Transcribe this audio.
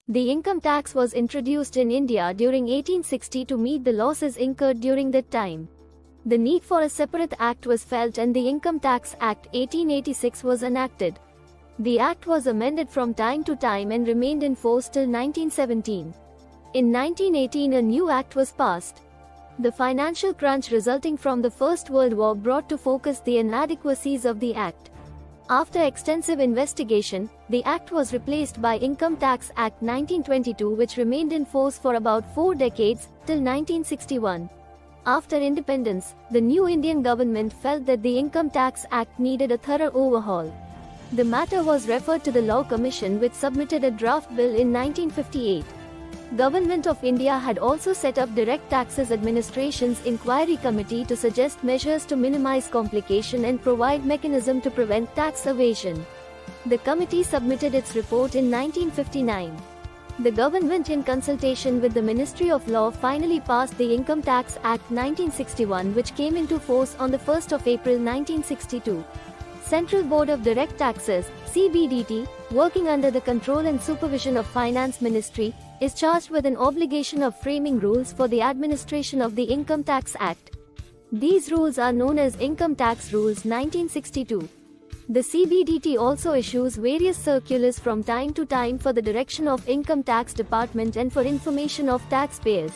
The income tax was introduced in India during 1860 to meet the losses incurred during that time. The need for a separate act was felt and the Income Tax Act 1886 was enacted. The act was amended from time to time and remained in force till 1917. In 1918 a new act was passed. The financial crunch resulting from the First World War brought to focus the inadequacies of the act. After extensive investigation, the act was replaced by Income Tax Act 1922, which remained in force for about 4 decades, till 1961. After independence, the new Indian government felt that the Income Tax Act needed a thorough overhaul. The matter was referred to the Law Commission, which submitted a draft bill in 1958. Government of India had also set up Direct Taxes Administration's Enquiry Committee to suggest measures to minimize complication and provide mechanism to prevent tax evasion. The committee submitted its report in 1959. The government, in consultation with the Ministry of Law, finally passed the Income Tax Act 1961, which came into force on the 1st of April 1962. Central Board of Direct Taxes, CBDT, working under the control and supervision of Finance Ministry, is charged with an obligation of framing rules for the administration of the Income Tax Act. These rules are known as Income Tax Rules 1962. The CBDT also issues various circulars from time to time for the direction of Income Tax Department and for information of taxpayers.